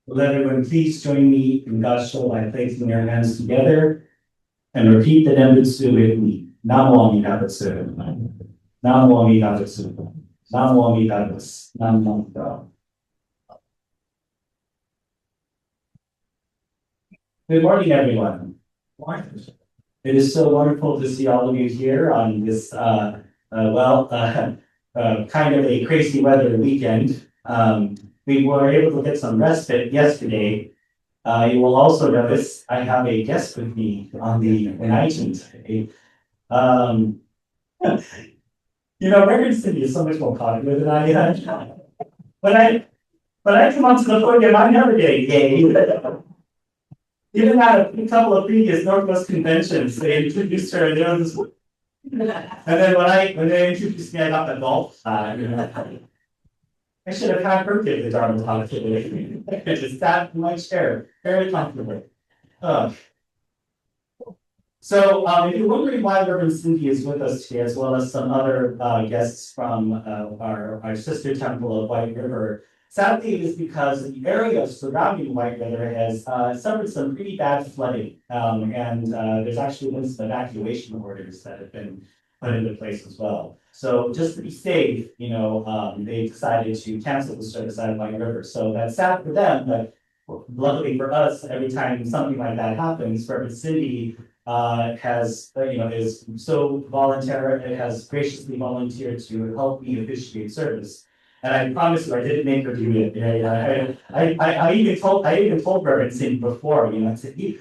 Will everyone please join me in God's show by placing their hands together and repeat the Nembutsu with me. Namo Amida Butsu. Namo Amida Butsu. Namo Amida Butsu. Namo Amida. Good morning, everyone. It is so wonderful to see all of you here on this, kind of a crazy weather weekend. We were able to get some respite yesterday. You will also notice I have a guest with me on the iTunes today. Um, Record City is so much more popular than I am. When I come onto the podium, I never get a gay. Even at a couple of previous Northwest conventions, they introduced her and there was this. And then when they introduced me, I got the golf I should have had her give the Dharma talk today. I just sat in my chair, very comfortably. If you're wondering why Reverend Cindy is with us today, as well as some other guests from our sister temple of White River, sadly it is because the area surrounding White River has suffered some pretty bad flooding, and there's actually been some evacuation orders that have been put into place as well. So just to be safe, they decided to cancel the service out of White River. So that's sad for them, but luckily for us, every time something like that happens, Reverend Cindy is so voluntary, it has graciously volunteered to help me officiate service. And I promise you, I didn't make her do it. I even told Reverend Cindy before, I said, you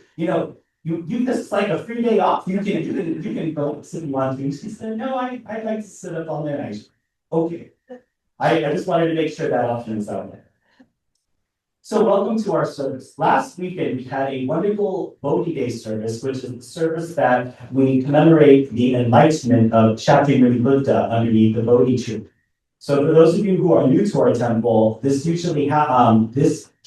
this is like a free day off. You can go sit and want to. She said, no, I'd like to sit up all night. Okay. I just wanted to make sure that option is out there. So welcome to our service. Last weekend, we had a wonderful Bodhi Day service, which is the service that we commemorate the enlightenment of Shakyamuni Buddha underneath the Bodhi tree. So for those of you who are new to our temple, this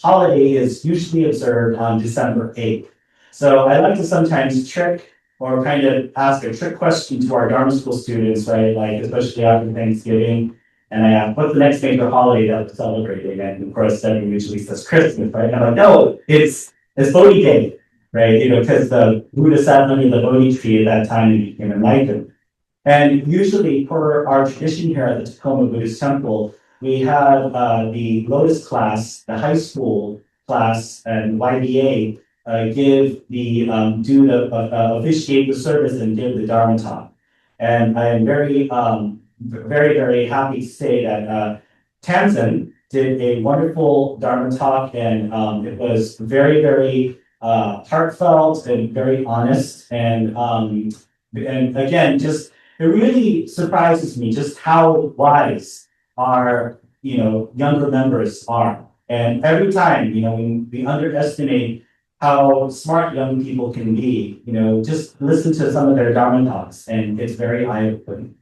holiday is usually observed on December 8th. So I like to sometimes trick or kind of ask a trick question to our Dharma school students, right? Like especially after Thanksgiving. And I ask, what's the next major holiday that we're celebrating? And of course, everyone usually says Christmas, right? And I'm like, no, it's Bodhi Day, right? Because the Buddha sat under the Bodhi tree at that time and became enlightened. And usually, for our tradition here at the Tacoma Buddhist Temple, we have the Lotus class, the high school class, and YBA officiate the service and give the Dharma talk. And I am very, very happy to say that Tamsin did a wonderful Dharma talk, and it was very heartfelt and very honest. And again, just it really surprises me just how wise our younger members are. And every time we underestimate how smart young people can be, just listen to some of their Dharma talks, and it's very eye-opening.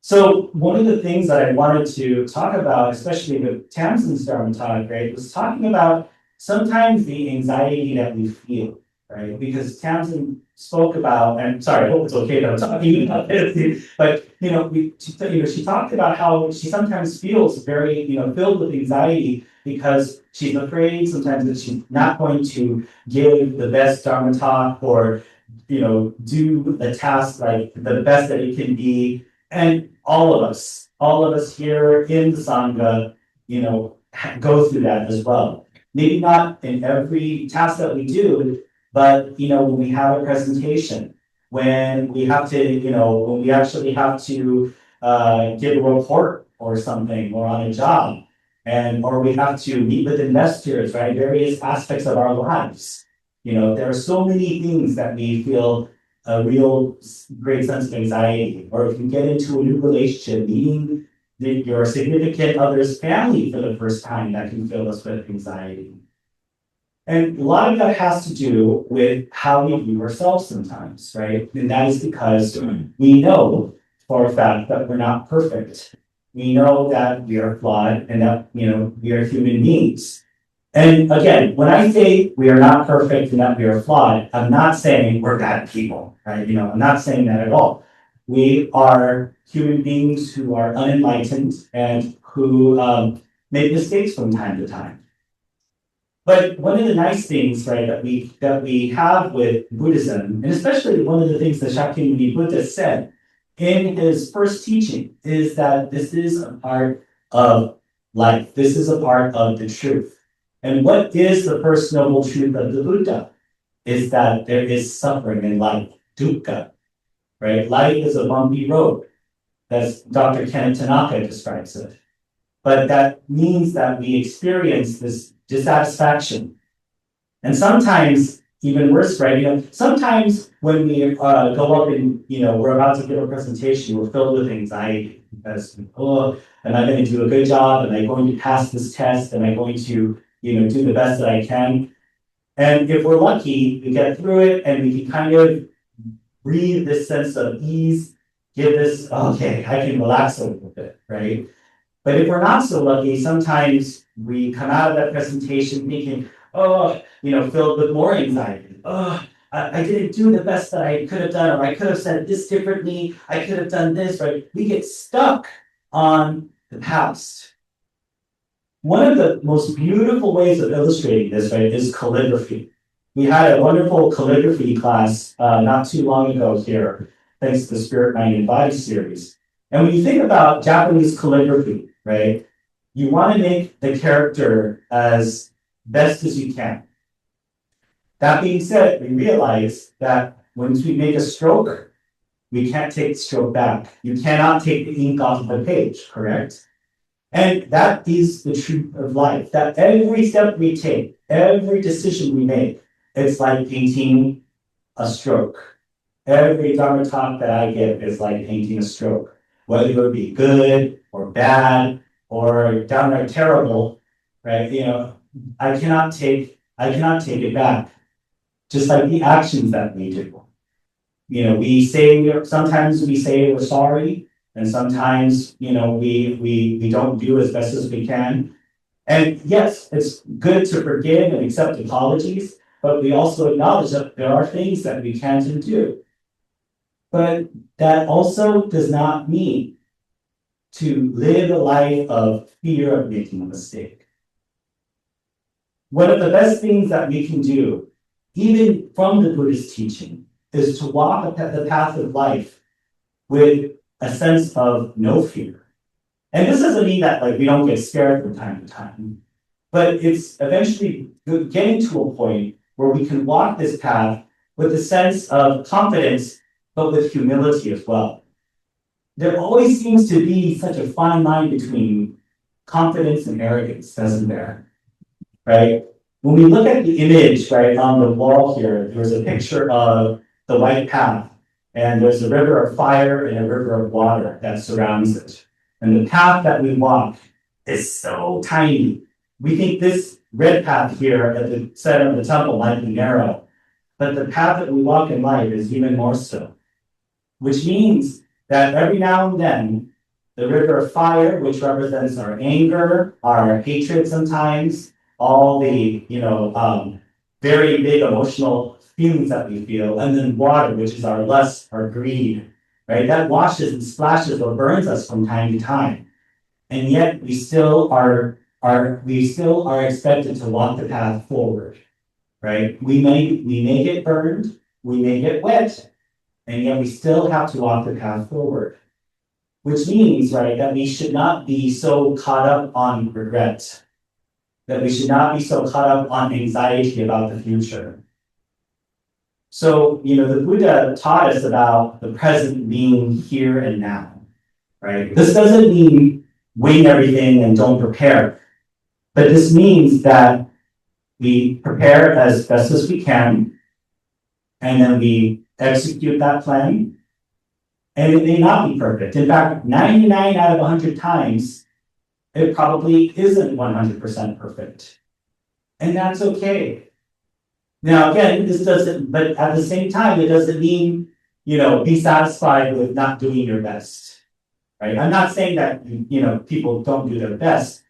So one of the things that I wanted to talk about, especially with Tamsin's Dharma talk, right, was talking about sometimes the anxiety that we feel, right? Because Tamsin spoke about, and sorry, I hope it's okay that I'm talking about this, but she talked about how she sometimes feels very, filled with anxiety because she's afraid sometimes that she's not going to give the best Dharma talk or, do a task like the best that it can be. And all of us here in the Sangha, go through that as well. Maybe not in every task that we do, but when we have a presentation, when we have to, when we actually have to give a report or something, or on a job, or we have to meet with investors, right? Various aspects of our lives. There are so many things that we feel a real great sense of anxiety. Or if you get into a new relationship, meeting your significant other's family for the first time, that can fill us with anxiety. And a lot of that has to do with how we view ourselves sometimes, right? And that is because we know for a fact that we're not perfect. We know that we are flawed and that, we are human beings. And again, when I say we are not perfect and that we are flawed, I'm not saying we're bad people, right? I'm not saying that at all. We are human beings who are unenlightened and who make mistakes from time to time. But one of the nice things, right, that we have with Buddhism, and especially one of the things that Shakyamuni Buddha said in his first teaching, is that this is a part of life. This is a part of the truth. And what is the first noble truth of the Buddha? Is that there is suffering in life, dukkha, right? Life is a bumpy road. That's Dr. Ken Tanaka describes it. But that means that we experience this dissatisfaction. And sometimes, even worse, right? Sometimes when we go up and, we're about to give a presentation, we're filled with anxiety because, oh, am I going to do a good job? Am I going to pass this test? Am I going to, do the best that I can? And if we're lucky, we get through it and we can kind of breathe this sense of ease, give this, okay, I can relax a little bit, right? But if we're not so lucky, sometimes we come out of that presentation thinking, filled with more anxiety. I didn't do the best that I could have done, or I could have said this differently. I could have done this, right? We get stuck on the past. One of the most beautiful ways of illustrating this, right, is calligraphy. We had a wonderful calligraphy class not too long ago here, thanks to the Spirit, Mind, and Body series. And when you think about Japanese calligraphy, right, you want to make the character as best as you can. That being said, we realize that once we make a stroke, we can't take the stroke back. You cannot take the ink off of the page, correct? And that is the truth of life, that every step we take, every decision we make, it's like painting a stroke. Every Dharma talk that I give is like painting a stroke, whether it be good or bad or downright terrible, right? I cannot take it back. Just like the actions that we do. Sometimes we say we're sorry, and sometimes, we don't do as best as we can. And yes, it's good to forgive and accept apologies, but we also acknowledge that there are things that we can't do. But that also does not mean to live a life of fear of making a mistake. One of the best things that we can do, even from the Buddhist teaching, is to walk the path of life with a sense of no fear. And this doesn't mean that we don't get scared from time to time, but it's eventually getting to a point where we can walk this path with a sense of confidence, but with humility as well. There always seems to be such a fine line between confidence and arrogance, doesn't there? Right? When we look at the image, right, on the wall here, there's a picture of the white path, and there's a river of fire and a river of water that surrounds it. And the path that we walk is so tiny. We think this red path here at the center of the temple might be narrow, but the path that we walk in life is even more so. Which means that every now and then, the river of fire, which represents our anger, our hatred sometimes, all the, very big emotional feelings that we feel, and then water, which is our lust, our greed, right? That washes and splashes or burns us from time to time. And yet we still are expected to walk the path forward, right? We may get burned, we may get wet, and yet we still have to walk the path forward. Which means, right, that we should not be so caught up on regret, that we should not be so caught up on anxiety about the future. So, the Buddha taught us about the present being here and now, right? This doesn't mean wing everything and don't prepare, but this means that we prepare as best as we can, and then we execute that plan, and it may not be perfect. In fact, 99 out of 100 times, it probably isn't 100% perfect. And that's okay. Now, again, but at the same time, it doesn't mean, be satisfied with not doing your best, right? I'm not saying that, people don't do their best,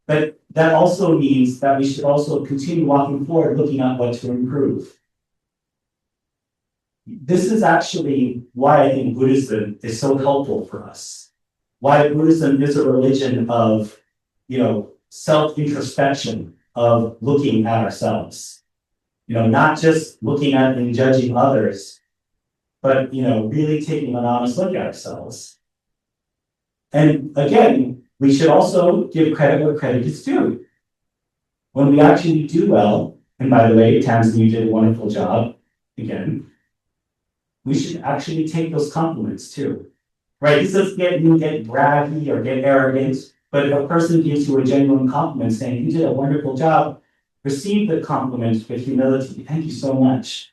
but that also means that we should also continue walking forward, looking at what to improve. This is actually why I think Buddhism is so helpful for us. Why Buddhism is a religion of, self-introspection, of looking at ourselves. Not just looking at and judging others, but really taking an honest look at ourselves. And again, we should also give credit where credit is due. When we actually do well, and by the way, Tamsin, you did a wonderful job again, we should actually take those compliments too. Right? This doesn't get braggy or get arrogant, but if a person gives you a genuine compliment saying you did a wonderful job, receive the compliment with humility. Thank you so much.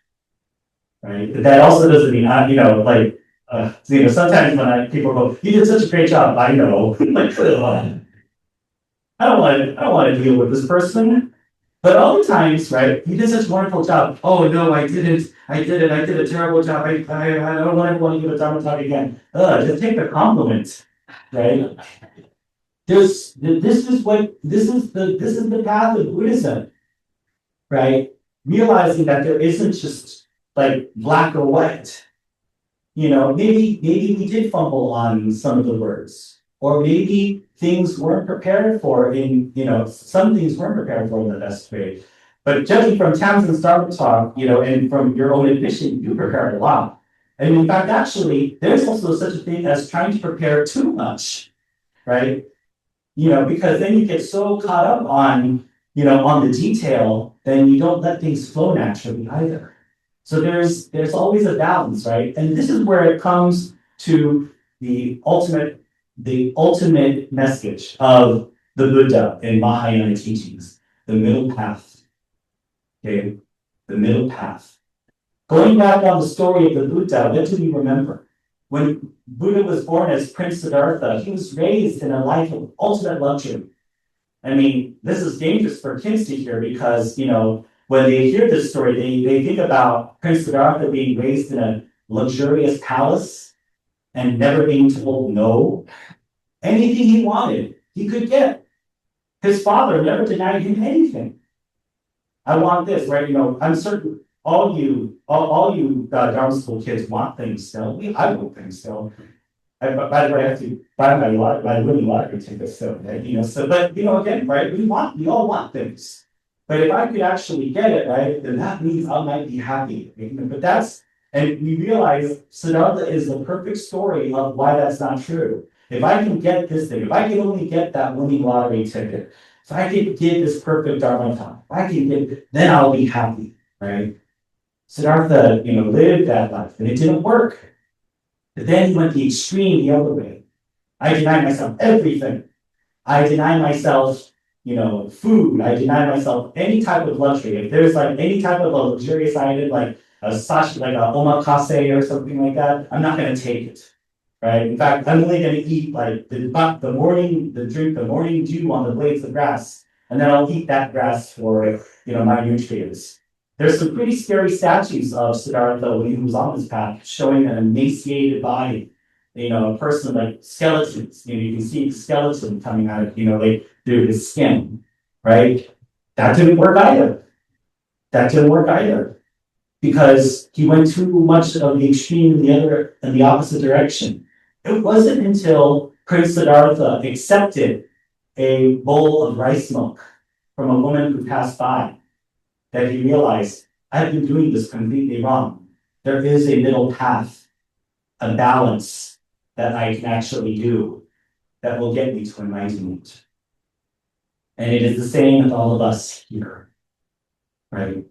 Right? But that also doesn't mean sometimes when people go, you did such a great job, I know. Like, I don't want to deal with this person. But other times, right, you did such a wonderful job. Oh no, I didn't. I did a terrible job. I don't ever want to give a Dharma talk again. Just take the compliment, right? This is the path of Buddhism, right? Realizing that there isn't just like black or white. Maybe we did fumble on some of the words, or maybe things weren't prepared for some things weren't prepared for in the best way. But judging from Tamsin's Dharma talk, and from your own admission, you prepared a lot. And in fact, actually, there's also such a thing as trying to prepare too much, right? Because then you get so caught up on the detail, then you don't let things flow naturally either. So there's always a balance, right? And this is where it comes to the ultimate message of the Buddha in Mahayana teachings, the middle path. Okay, the middle path. Going back on the story of the Buddha, what do we remember? When Buddha was born as Prince Siddhartha, he was raised in a life of ultimate luxury. I mean, this is dangerous for kids to hear because, when they hear this story, they think about Prince Siddhartha being raised in a luxurious palace and never being told no. Anything he wanted, he could get. His father never denied him anything. I want this, right? I'm certain all you Dharma school kids want things still. I want things still. By the way, I have to buy my winning lottery ticket still, right? But again, right? We all want things. But if I could actually get it, right, then that means I might be happy. But and we realize Siddhartha is the perfect story of why that's not true. If I can get this thing, if I can only get that winning lottery ticket, if I can get this perfect Dharma talk, if I can get, then I'll be happy, right? Siddhartha, lived that life, and it didn't work. But then he went the extreme the other way. I denied myself everything. I denied myself, food. I denied myself any type of luxury. If there's like any type of a luxurious item, like a sashi, like a omakase or something like that, I'm not going to take it. Right? In fact, I'm only going to eat like drink the morning dew on the blades of grass, and then I'll eat that grass for my nutrients. There's some pretty scary statues of Siddhartha when he was on this path, showing an emaciated body. A person like skeletons. You can see the skeleton coming out of through his skin, right? That didn't work either. Because he went too much of the extreme in the opposite direction. It wasn't until Prince Siddhartha accepted a bowl of rice milk from a woman who passed by that he realized, I've been doing this completely wrong. There is a middle path, a balance that I can actually do that will get me to enlightenment. And it is the same with all of us here, right?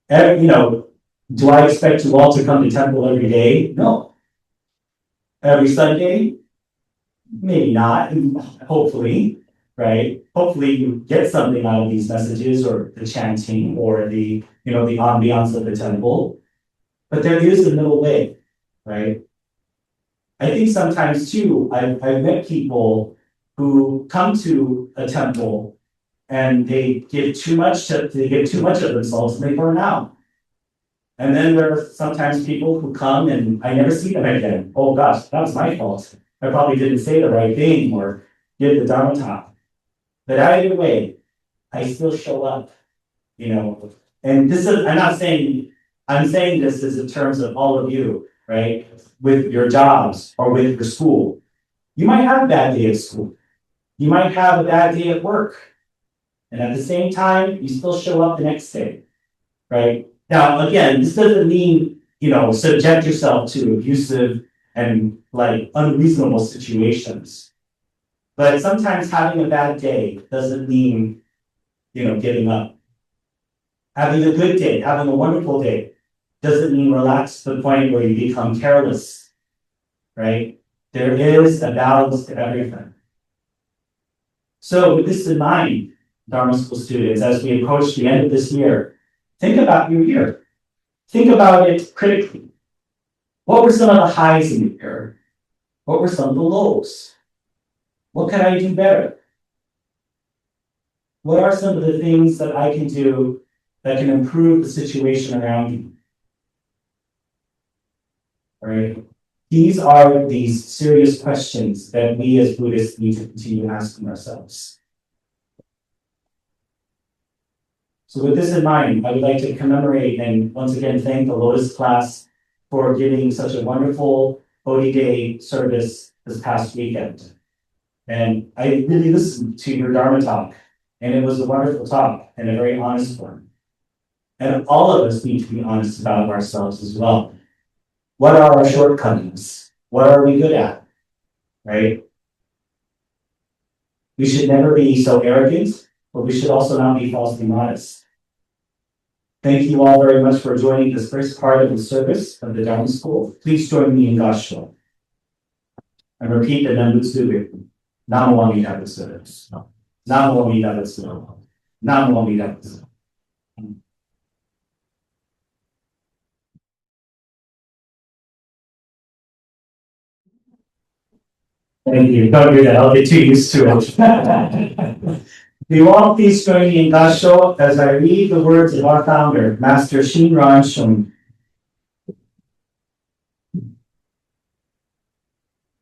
Do I expect you all to come to temple every day? No. Every Sunday? Maybe not, hopefully, right? Hopefully you get something out of these messages or the chanting or the ambiance of the temple. But there is a middle way, right? I think sometimes too, I've met people who come to a temple and they give too much of themselves and they burn out. And then there are sometimes people who come and I never see them again. Oh gosh, that was my fault. I probably didn't say the right thing or give the Dharma talk. But either way, I still show up, And this is, I'm saying this is in terms of all of you, right? With your jobs or with your school. You might have a bad day at school. You might have a bad day at work. And at the same time, you still show up the next day, right? Now, again, this doesn't mean, subject yourself to abusive and like unreasonable situations. But sometimes having a bad day doesn't mean, giving up. Having a good day, having a wonderful day, doesn't mean relax to the point where you become careless, right? There is a balance to everything. So with this in mind, Dharma School students, as we approach the end of this year, think about your year. Think about it critically. What were some of the highs in the year? What were some of the lows? What can I do better? What are some of the things that I can do that can improve the situation around me? All right? These are these serious questions that we as Buddhists need to continue asking ourselves. So with this in mind, I would like to commemorate and once again thank the Lotus class for giving such a wonderful Bodhi Day service this past weekend. And I really listened to your Dharma talk, and it was a wonderful talk and a very honest one. And all of us need to be honest about ourselves as well. What are our shortcomings? What are we good at? Right? We should never be so arrogant, but we should also not be falsely modest. Thank you all very much for joining this first part of the service of the Dharma School. Please join me in Gasho. And repeat the Nambutsu. Namo Amida Butsu. Namo Amida Butsu. Namo Amida Butsu. Thank you. Don't do that. I'll get too used to it. You all please join me in Gasho as I read the words of our founder, Master Shinran Shun.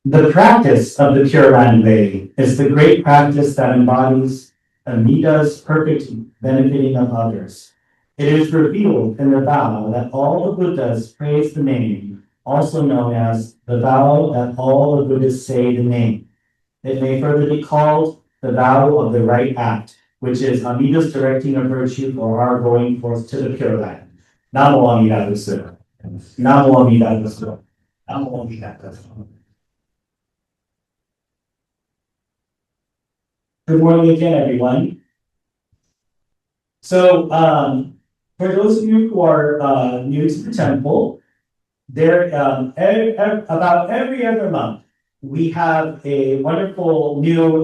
The practice of the Pure Land Way is the great practice that embodies Amida's perfect benefiting of others. It is revealed in the vow that all the Buddhas praise the name, also known as the vow that all the Buddhas say the name. It may further be called the vow of the right act, which is Amida's directing of virtue for our going forth to the Pure Land. Namo Amida Butsu. Namo Amida Butsu. Namo Amida Butsu. Good morning again, everyone. So, for those of you who are new to the temple, there about every other month we have a wonderful new.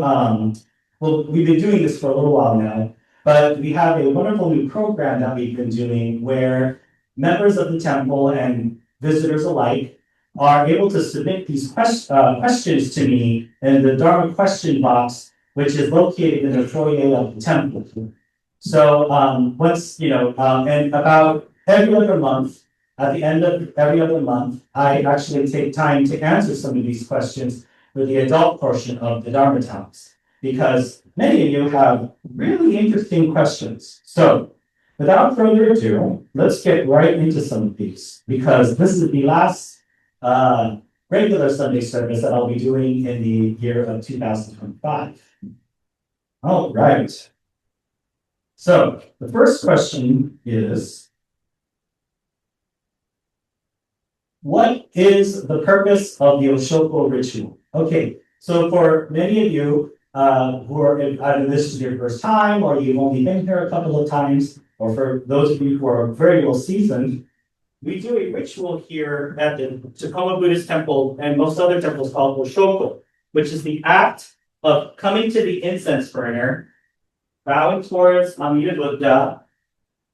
Well, we've been doing this for a little while now, but we have a wonderful new program that we've been doing where members of the temple and visitors alike are able to submit these questions to me in the Dharma question box, which is located in the foyer of the temple. So once, and about every other month, at the end of every other month, I actually take time to answer some of these questions for the adult portion of the Dharma talks, because many of you have really interesting questions. So without further ado, let's get right into some of these, because this is the last regular Sunday service that I'll be doing in the year of 2025. All right. So the first question is, what is the purpose of the Oshoko ritual? Okay, so for many of you who are either this is your first time or you've only been here a couple of times, or for those of you who are very well seasoned, we do a ritual here at the Tacoma Buddhist Temple and most other temples called Oshoko, which is the act of coming to the incense burner, bowing towards Amida Buddha,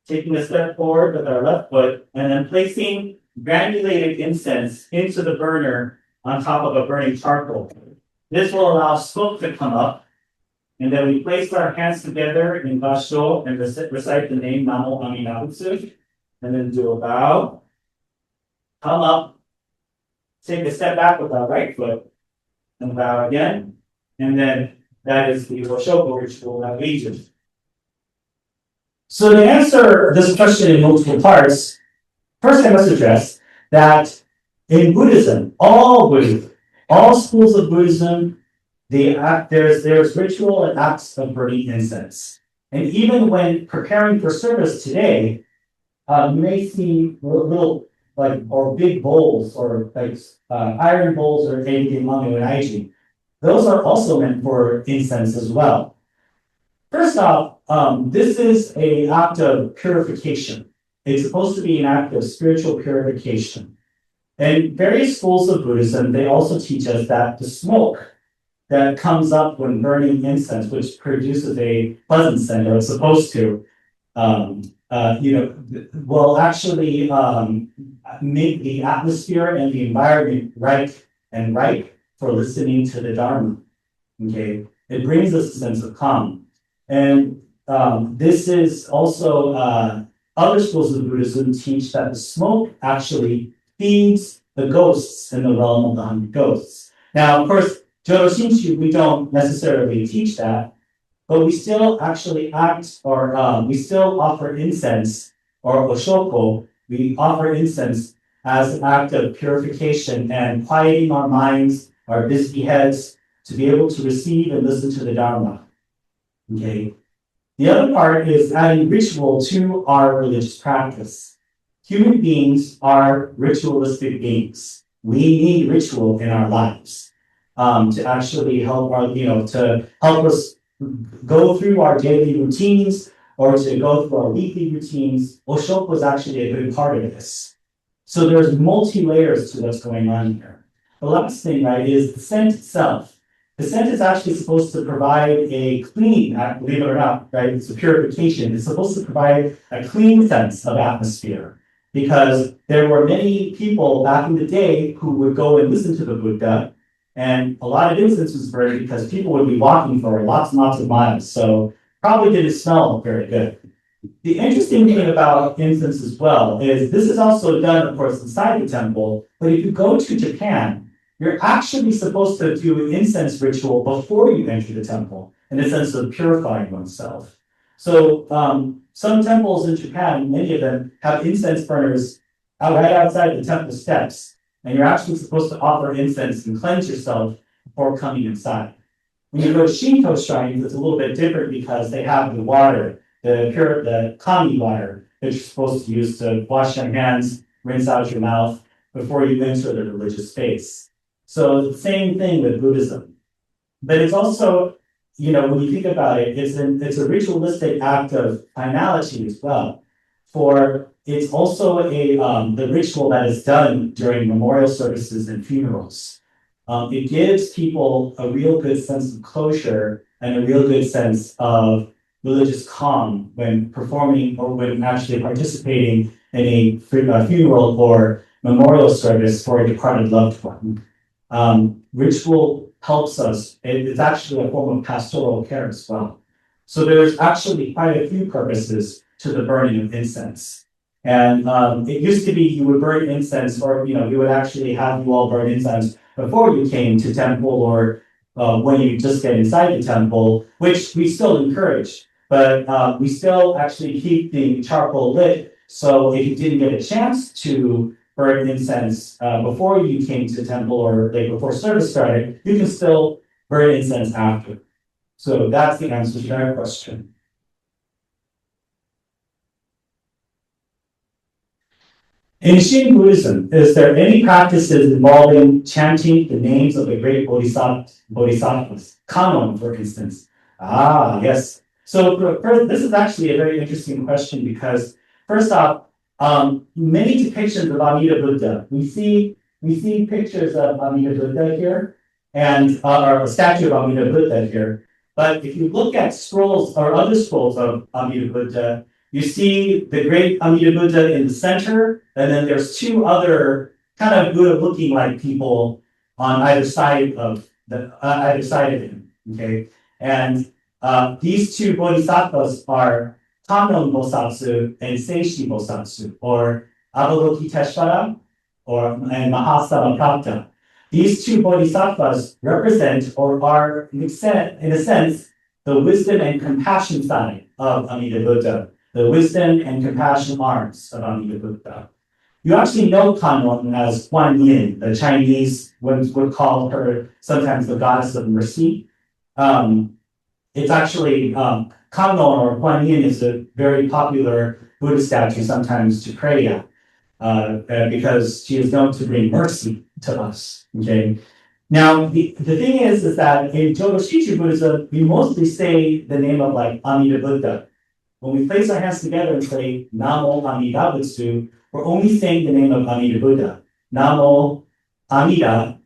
taking a step forward with our left foot, and then placing granulated incense into the burner on top of a burning charcoal. This will allow smoke to come up, and then we place our hands together in Basho and recite the name Namo Amida Butsu, and then do a bow, come up, take a step back with our right foot, and bow again, and then that is the Oshoko ritual that we do. So to answer this question in multiple parts, first I must address that in Buddhism, all schools of Buddhism, there's ritual and acts of burning incense. And even when preparing for service today, you may see little like or big bowls or like iron bowls or anything along the line. Those are also meant for incense as well. First off, this is an act of purification. It's supposed to be an act of spiritual purification. And various schools of Buddhism, they also teach us that the smoke that comes up when burning incense, which produces a pleasant scent, or it's supposed to, will actually make the atmosphere and the environment right for listening to the Dharma. Okay, it brings us a sense of calm, and this is also other schools of Buddhism teach that the smoke actually feeds the ghosts in the realm of the 100 ghosts. Now, of course, Jodo Shinshu, we don't necessarily teach that, but we still actually act or we still offer incense or oshoko. We offer incense as an act of purification and quieting our minds, our busy heads, to be able to receive and listen to the Dharma. Okay. The other part is adding ritual to our religious practice. Human beings are ritualistic beings. We need ritual in our lives to actually help to help us go through our daily routines or to go through our weekly routines. Oshoko was actually a good part of this. So there's multi-layers to what's going on here. The last thing, right, is the scent itself. The scent is actually supposed to provide a clean, believe it or not, right? It's a purification. It's supposed to provide a clean sense of atmosphere because there were many people back in the day who would go and listen to the Buddha, and a lot of incense was burned because people would be walking for lots and lots of miles. So probably didn't smell very good. The interesting thing about incense as well is this is also done, of course, inside the temple, but if you go to Japan, you're actually supposed to do an incense ritual before you enter the temple, in the sense of purifying oneself. So some temples in Japan, many of them, have incense burners right outside the temple steps, and you're actually supposed to offer incense and cleanse yourself before coming inside. When you go to Shinto shrines, it's a little bit different because they have the water, the kami water that you're supposed to use to wash your hands, rinse out your mouth before you enter the religious space. So the same thing with Buddhism. But it's also, when you think about it, it's a ritualistic act of finality as well. For it's also the ritual that is done during memorial services and funerals. It gives people a real good sense of closure and a real good sense of religious calm when performing or when actually participating in a funeral or memorial service for a departed loved one. Ritual helps us. It's actually a form of pastoral care as well. So there's actually quite a few purposes to the burning of incense. And it used to be you would burn incense, or you would actually have you all burn incense before you came to temple, or when you just get inside the temple, which we still encourage. But we still actually keep the charcoal lit. So if you didn't get a chance to burn incense before you came to the temple or before service started, you can still burn incense after. So that's the answer to that question. In Shin Buddhism, is there any practices involving chanting the names of the great bodhisattvas? Kanon, for instance. Ah, yes. So first, this is actually a very interesting question because first off, many depictions of Amida Buddha. We see pictures of Amida Buddha here, and or a statue of Amida Buddha here. But if you look at scrolls or other scrolls of Amida Buddha, you see the great Amida Buddha in the center, and then there's two other kind of Buddha-looking like people on either side of him. Okay, and these two bodhisattvas are Kannon Bosatsu and Seishi Bosatsu, or Avalokiteshvara and Mahasamaprapta. These two bodhisattvas represent or are, in a sense, the wisdom and compassion side of Amida Buddha, the wisdom and compassion arms of Amida Buddha. You actually know Kannon as Guan Yin. The Chinese would call her sometimes the goddess of mercy. It's actually, Kannon or Guan Yin is a very popular Buddhist statue sometimes to pray at, because she is known to bring mercy to us, okay? Now, the thing is that in Jodo Shichi Buddhism, we mostly say the name of like Amida Buddha. When we place our hands together and say Namo Amida Butsu, we're only saying the name of Amida Buddha. Namo Amida,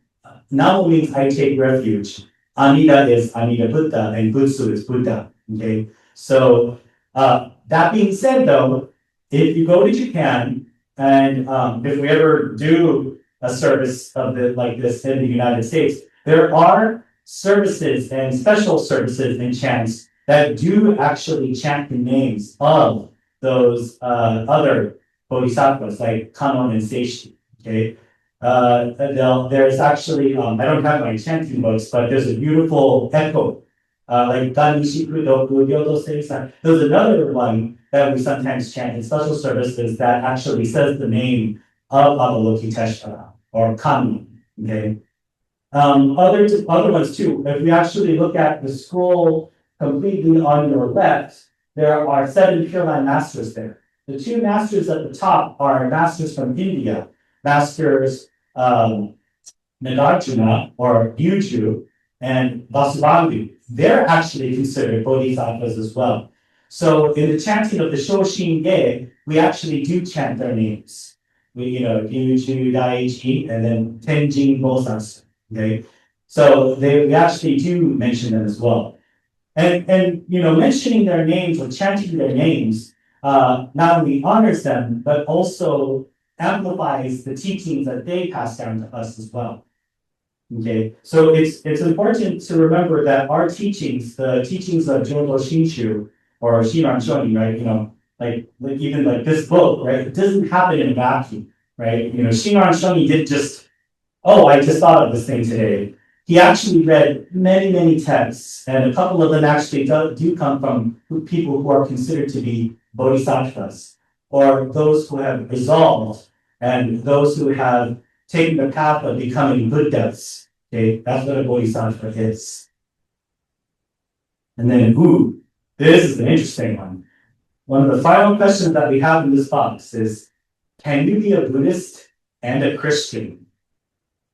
Namo means I take refuge. Amida is Amida Buddha, and Butsu is Buddha. Okay, so that being said, though, if you go to Japan and if we ever do a service of like this in the United States, there are services and special services and chants that do actually chant the names of those other bodhisattvas like Kannon and Seishi. Okay, there's actually I don't have my chanting books, but there's a beautiful echo. Like Ganishiku Doku Ryoto Seisan. There's another one that we sometimes chant in special services that actually says the name of Avalokiteshvara or Kami. Okay. Other ones too. If we actually look at the scroll completely on your left, there are 7 Pure Land masters there. The 2 masters at the top are masters from India, masters Nagarjuna or Yuju and Vasubandhu. They're actually considered bodhisattvas as well. So in the chanting of the Shoshin Ge, we actually do chant their names. We, Yuju, Daichi, and then Tenjin Bosatsu. Okay, so we actually do mention them as well. And mentioning their names or chanting their names not only honors them, but also amplifies the teachings that they pass down to us as well. Okay, so it's important to remember that our teachings, the teachings of Jodo Shinshu or Shinran Shoni, right? Like even like this book, right? It doesn't happen in a vacuum, right? Shinran Shoni didn't just, oh, I just thought of this thing today. He actually read many, many texts, and a couple of them actually do come from people who are considered to be bodhisattvas, or those who have resolved, and those who have taken the path of becoming Buddhas. Okay, that's what a bodhisattva is. And then, this is an interesting one. One of the final questions that we have in this box is, can you be a Buddhist and a Christian?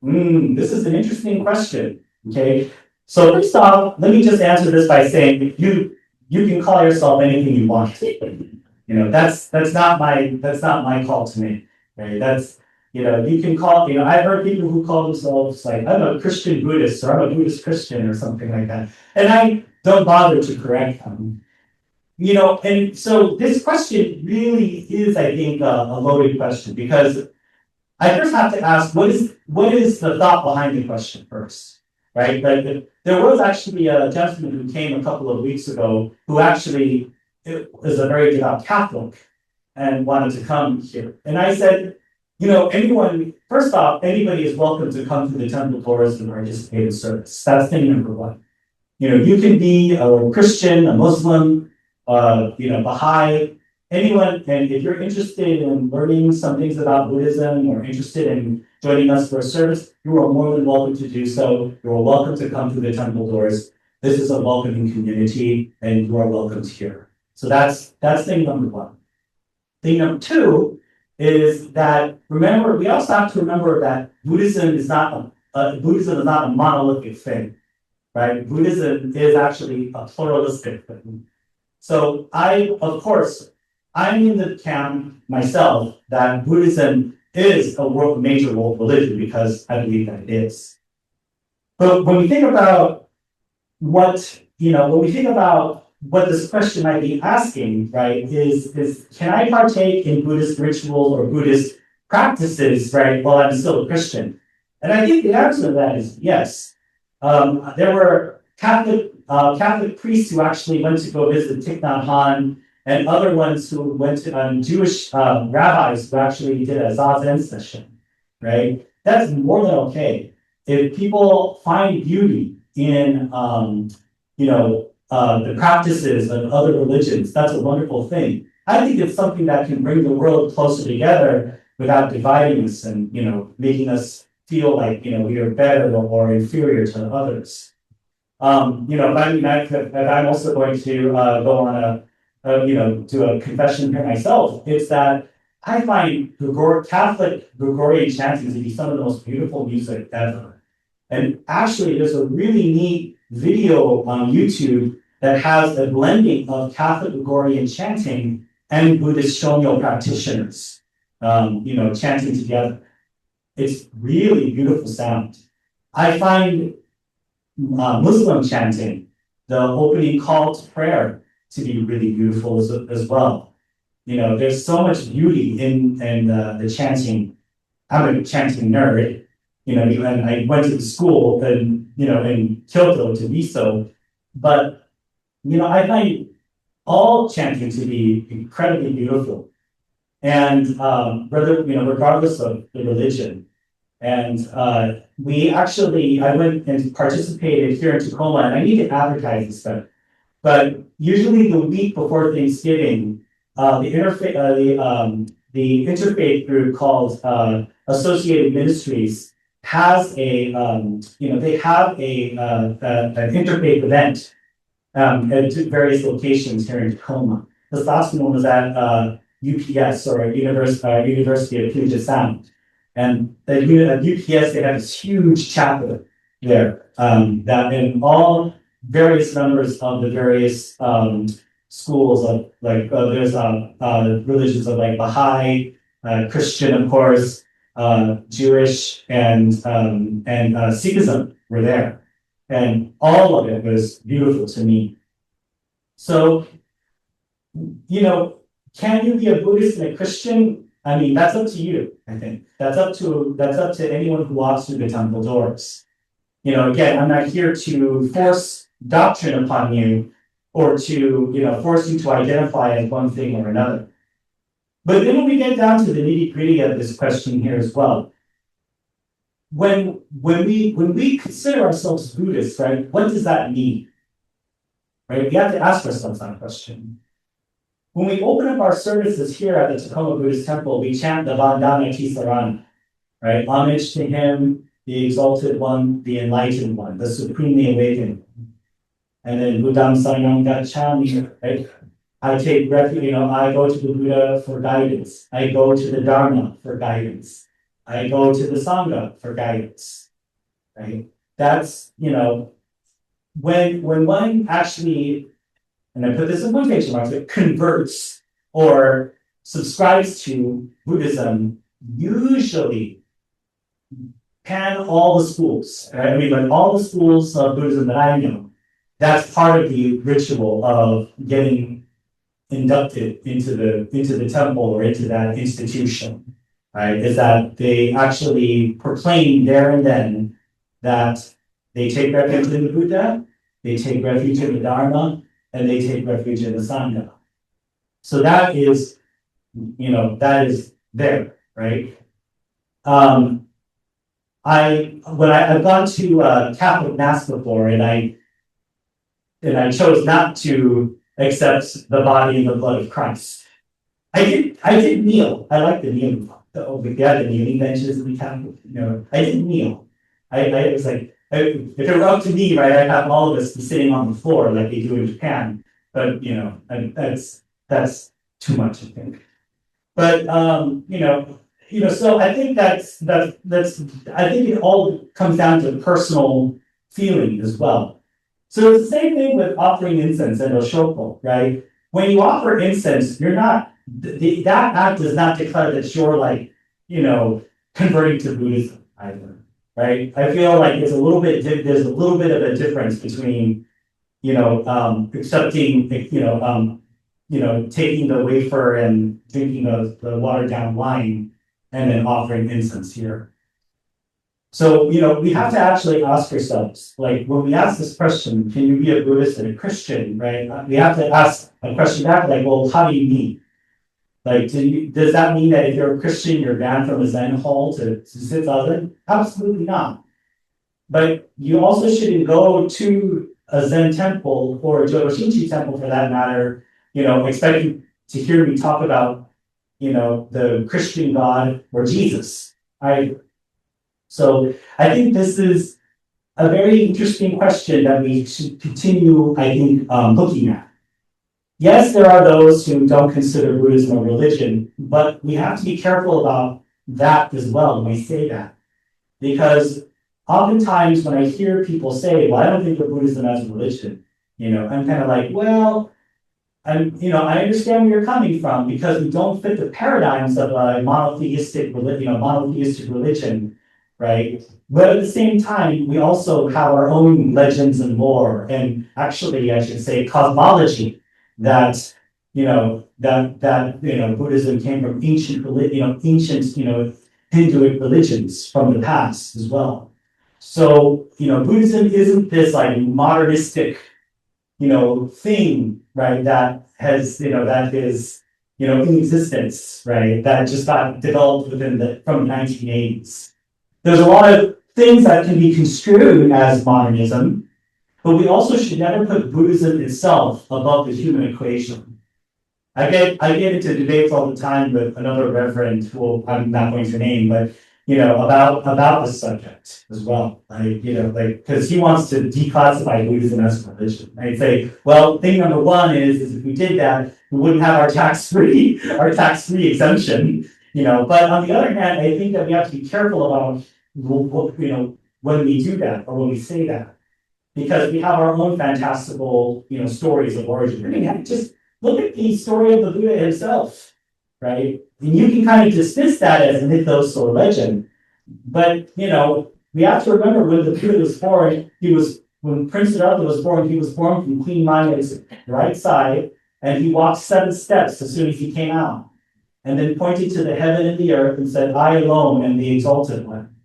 This is an interesting question. Okay, so first off, let me just answer this by saying you can call yourself anything you want. That's not my call to make. Right? That's you can call. I've heard people who call themselves like I'm a Christian Buddhist or I'm a Buddhist Christian or something like that, and I don't bother to correct them. And so this question really is, I think, a loaded question because I first have to ask, what is the thought behind the question first, right? Like there was actually a gentleman who came a couple of weeks ago who actually is a very devout Catholic and wanted to come here. And I said, first off, anybody is welcome to come to the temple doors and participate in service. That's thing number one. You can be a Christian, a Muslim, Baha'i, anyone, and if you're interested in learning some things about Buddhism or interested in joining us for a service, you are more than welcome to do so. You are welcome to come to the temple doors. This is a welcoming community, and you are welcomed here. So that's thing number one. Thing number two is that we also have to remember that Buddhism is not a monolithic thing, right? Buddhism is actually a pluralistic thing. So I'm in the camp myself that Buddhism is a major world religion because I believe that it is. But when we think about what this question might be asking, right, is can I partake in Buddhist rituals or Buddhist practices, right, while I'm still a Christian? And I think the answer to that is yes. There were Catholic priests who actually went to go visit Thich Nhat Hanh, and other ones who went to Jewish rabbis who actually did a Zazen session, right? That's more than okay. If people find beauty in, the practices of other religions, that's a wonderful thing. I think it's something that can bring the world closer together without dividing us and, making us feel like, we are better or inferior to others. if I'm also going to go on do a confession here myself, it's that I find Catholic Gregorian chanting to be some of the most beautiful music ever. And actually, there's a really neat video on YouTube that has a blending of Catholic Gregorian chanting and Buddhist Shonyo practitioners, chanting together. It's really beautiful sound. I find Muslim chanting, the opening call to prayer, to be really beautiful as well. There's so much beauty in the chanting. I'm a chanting nerd, and I went to the school in Kyoto to be so, but I find all chanting to be incredibly beautiful, and regardless of the religion. And I went and participated here in Tacoma, and I need to advertise this stuff. But usually the week before Thanksgiving, the interfaith group called Associated Ministries has an interfaith event at various locations here in Tacoma. This last one was at UPS, or University of Puget Sound. And at UPS, they have this huge chapel there that in all various members of the various schools of there's religions of like Baha'i, Christian, of course, Jewish, and Sikhism were there, and all of it was beautiful to me. So, can you be a Buddhist and a Christian? I mean, that's up to you. I think that's up to anyone who walks through the temple doors. Again, I'm not here to force doctrine upon you or to, force you to identify as one thing or another. But then when we get down to the nitty-gritty of this question here as well, when we consider ourselves Buddhists, right, what does that mean? Right? We have to ask ourselves that question. When we open up our services here at the Tacoma Buddhist Temple, we chant the Vandana Tisarana, right? Homage to him, the exalted one, the enlightened one, the supremely awakened one. And then Buddham Saranam Gacchami, right? I take refuge, I go to the Buddha for guidance. I go to the Dharma for guidance. I go to the Sangha for guidance, right? That's, when one actually, and I put this in quotation marks, converts or subscribes to Buddhism, usually pan all the schools, right? I mean, like all the schools of Buddhism that I know, that's part of the ritual of getting inducted into the temple or into that institution, right? Is that they actually proclaim there and then that they take refuge in the Buddha, they take refuge in the Dharma, and they take refuge in the Sangha. So that is there, right? I've gone to Catholic Mass before, and I chose not to accept the body and the blood of Christ. I did kneel. I like the kneeling. The kneeling benches in the Catholic. I did kneel. I was like, if it were up to me, right, I'd have all of us be sitting on the floor like they do in Japan. But that's too much, I think. But so I think that's I think it all comes down to personal feeling as well. So it's the same thing with offering incense and oshoko, right? When you offer incense, you're not that act does not declare that you're converting to Buddhism either, right? I feel like there's a little bit of a difference between accepting taking the wafer and drinking the watered down wine and then offering incense here. So, we have to actually ask ourselves, like when we ask this question, can you be a Buddhist and a Christian, right? We have to ask a question back, like, well, how do you mean? Like, does that mean that if you're a Christian, you're banned from a Zen hall to sit zazen? Absolutely not. But you also shouldn't go to a Zen temple or a Jodo Shinchi temple for that matter, expecting to hear me talk about, the Christian God or Jesus. So I think this is a very interesting question that we should continue, I think, looking at. Yes, there are those who don't consider Buddhism a religion, but we have to be careful about that as well when we say that. Because oftentimes when I hear people say, well, I don't think of Buddhism as a religion, I'm kind of like, well, I understand where you're coming from because we don't fit the paradigms of a monotheistic religion, right? But at the same time, we also have our own legends and lore, and actually, I should say, cosmology that Buddhism came from ancient Hinduic religions from the past as well. So Buddhism isn't this like modernistic thing, right? That has that is in existence, right? That just got developed from the 1980s. There's a lot of things that can be construed as modernism, but we also should never put Buddhism itself above the human equation. I get into debates all the time with another reverend who I'm not going to name, but about this subject as well. Because he wants to declassify Buddhism as a religion. I'd say, well, thing number one is if we did that, we wouldn't have our tax-free exemption. But on the other hand, I think that we have to be careful about when we do that or when we say that, because we have our own fantastical stories of origin. I mean, just look at the story of the Buddha himself, right? And you can kind of dismiss that as a mythos or legend, but we have to remember when the Buddha was born, when Prince Siddhartha was born, he was born from Queen Maya's right side, and he walked 7 steps as soon as he came out, and then pointed to the heaven and the earth and said, "I alone am the exalted one,"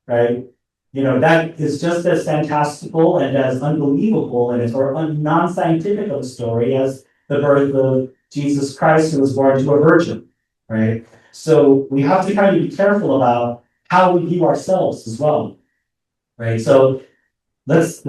right? That is just as fantastical and as unbelievable and non-scientific of a story as the birth of Jesus Christ, who was born to a virgin, right? So we have to kind of be careful about how we view ourselves as well, right? So let's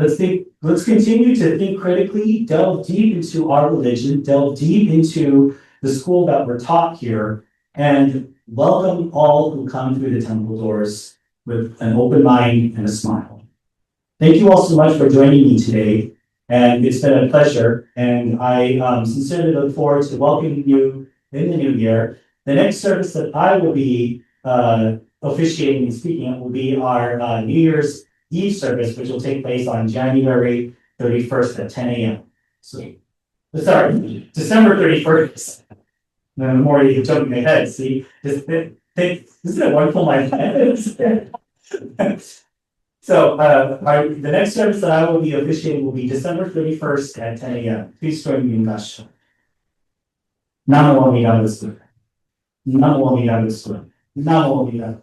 continue to think critically, delve deep into our religion, delve deep into the school that we're taught here, and welcome all who come through the temple doors with an open mind and a smile. Thank you all so much for joining me today, and it's been a pleasure, and I sincerely look forward to welcoming you in the new year. The next service that I will be officiating and speaking at will be our New Year's Eve service, which will take place on January 31st at 10 a.m. So, sorry, December 31st. No, I'm already jumping ahead. See, isn't it wonderful? My plans. So, the next service that I will be officiating will be December 31st at 10 a.m. Please join me in Gassho. Namo Amida Vishnu. Namo Amida Vishnu. Namo Amida.